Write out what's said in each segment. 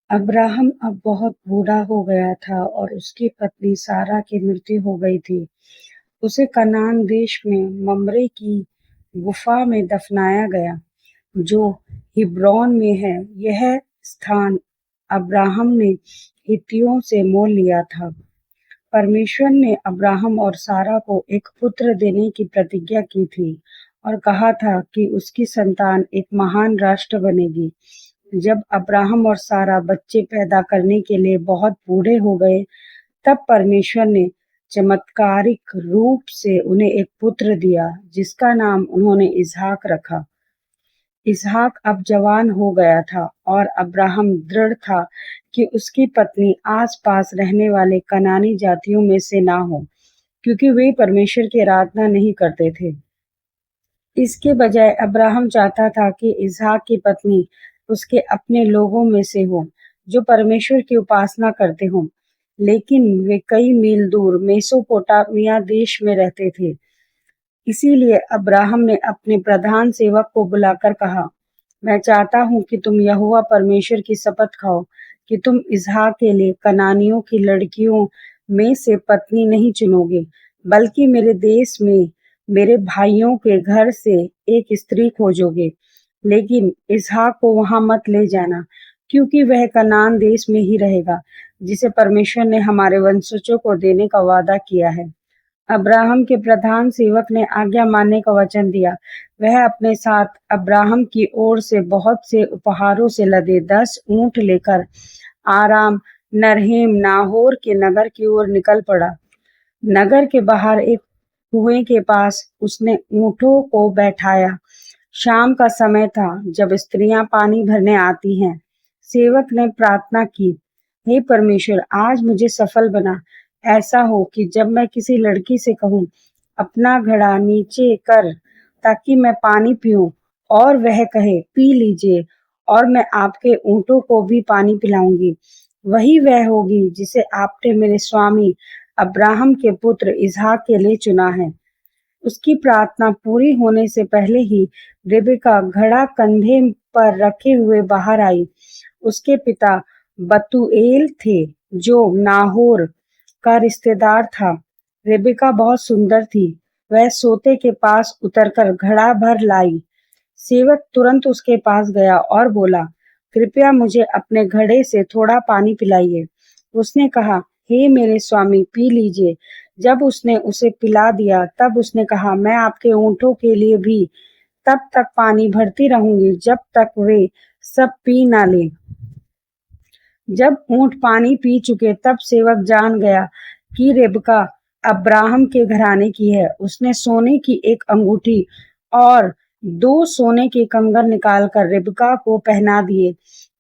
Abraham अब बहुत बूढ़ा हो गया था और उसकी पत्नी सारा की मृत्यु हो गई थी। उसे कनान देश में मम्रे की गुफा में दफनाया गया, जो हिब्रोन में है। यह स्थान अब्राहम ने हित्तियों से मोल लिया था। परमेश्वर ने अब्राहम और सारा को एक पुत्र देने की प्रतिज्ञा की थी और कहा था कि उसकी संतान एक महान राष्ट्र बनेगी। जब अब्राहम और सारा बच्चे पैदा करने के लिए बहुत बूढ़े हो गए, तब परमेश्वर ने चमत्कारिक रूप से उन्हें एक पुत्र दिया, जिसका नाम उन्होंने इसहाक रखा। इसहाक अब जवान हो गया था और अब्राहम दृढ़ था कि उसकी पत्नी आस-पास रहने वाले कनानी जातियों में से ना हो, क्योंकि वे परमेश्वर की आराधना नहीं करते थे। इसके बजाय अब्राहम चाहता था कि इसहाक की पत्नी उसके अपने लोगों में से हो, जो परमेश्वर की उपासना करते हों। लेकिन वे कई मील दूर मेसोपोटामिया देश में रहते थे। इसीलिए अब्राहम ने अपने प्रधान सेवक को बुलाकर कहा, मैं चाहता हूँ कि तुम यहोवा परमेश्वर की शपथ खाओ कि तुम इसहाक के लिए कनानियों की लड़कियों में से पत्नी नहीं चुनोगे, बल्कि मेरे देश में मेरे भाइयों के घर से एक स्त्री खोजोगे। लेकिन इसहाक को वहां मत ले जाना, क्योंकि वह कनान देश में ही रहेगा, जिसे परमेश्वर ने हमारे वंशजों को देने का वादा किया है। अब्राहम के प्रधान सेवक ने आज्ञा मानने का वचन दिया। वह अपने साथ अब्राहम की ओर से बहुत से उपहारों से लदे 10 ऊंट लेकर आराम नरहेम नाहोर के नगर की ओर निकल पड़ा। नगर के बाहर एक कुएं के पास उसने ऊंटों को बैठाया। शाम का समय था, जब स्त्रियां पानी भरने आती हैं। सेवक ने प्रार्थना की, हे परमेश्वर, आज मुझे सफल बना। ऐसा हो कि जब मैं किसी लड़की से कहूं, अपना घड़ा नीचे कर ताकि मैं पानी पीऊं, और वह कहे, पी लीजिए, और मैं आपके ऊंटों को भी पानी पिलाऊंगी, वही वह होगी जिसे आपने मेरे स्वामी अब्राहम के पुत्र इसहाक के लिए चुना है। उसकी प्रार्थना पूरी होने से पहले ही रेबेका घड़ा कंधे पर रखे हुए बाहर आई। उसके पिता बतूएल थे, जो नाहोर का रिश्तेदार था। रेबेका बहुत सुंदर थी। वह सोते के पास उतरकर घड़ा भर लाई। सेवक तुरंत उसके पास गया और बोला, कृपया मुझे अपने घड़े से थोड़ा पानी पिलाइए। उसने कहा, हे मेरे स्वामी, पी लीजिए। जब उसने उसे पिला दिया, तब उसने कहा, मैं आपके ऊंटों के लिए भी तब तक पानी भरती रहूंगी जब तक वे सब पी ना लें। जब ऊंट पानी पी चुके, तब सेवक जान गया कि रेबका अब्राहम के घराने की है। उसने सोने की एक अंगूठी और 2 सोने के कंगन निकालकर रेबका को पहना दिए।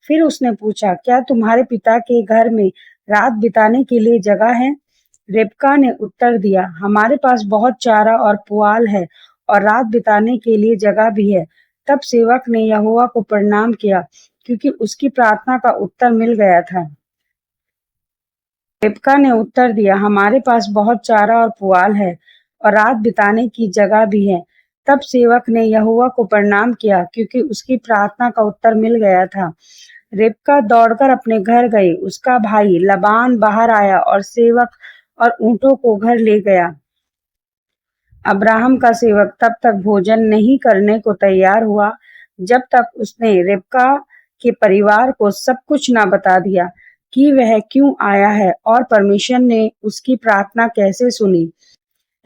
फिर उसने पूछा, क्या तुम्हारे पिता के घर में रात बिताने के लिए जगह है? रेबका ने उत्तर दिया, हमारे पास बहुत चारा और पुआल है और रात बिताने के लिए जगह भी है। तब सेवक ने यहोवा को प्रणाम किया, क्योंकि उसकी प्रार्थना का उत्तर मिल गया था। रेबका ने उत्तर दिया, हमारे पास बहुत चारा और पुआल है और रात बिताने की जगह भी है। तब सेवक ने यहोवा को प्रणाम किया, क्योंकि उसकी प्रार्थना का उत्तर मिल गया था। रेबका दौड़कर अपने घर गई। उसका भाई लबान बाहर आया और सेवक और ऊंटों को घर ले गया। अब्राहम का सेवक तब तक भोजन नहीं करने को तैयार हुआ, जब तक उसने रेबका के परिवार को सब कुछ ना बता दिया कि वह क्यों आया है और परमेश्वर ने उसकी प्रार्थना कैसे सुनी।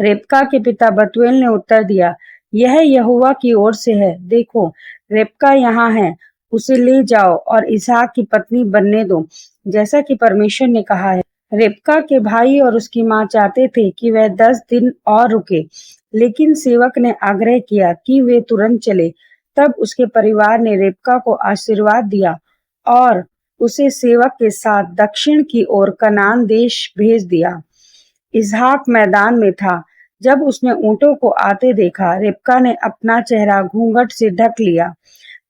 रेबका के पिता बतूएल ने उत्तर दिया, यह यहोवा की ओर से है। देखो, रेबका यहाँ है, उसे ले जाओ और इसहाक की पत्नी बनने दो, जैसा कि परमेश्वर ने कहा है। रेबका के भाई और उसकी माँ चाहते थे कि वह 10 दिन और रुके, लेकिन सेवक ने आग्रह किया कि वे तुरंत चले। तब उसके परिवार ने रेबका को आशीर्वाद दिया और उसे सेवक के साथ दक्षिण की ओर कनान देश भेज दिया। इसहाक मैदान में था। जब उसने ऊंटों को आते देखा, रेबका ने अपना चेहरा घूंघट से ढक लिया।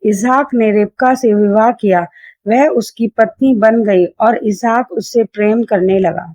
इसहाक ने रेबका से विवाह किया। वह उसकी पत्नी बन गई और इसहाक उससे प्रेम करने लगा।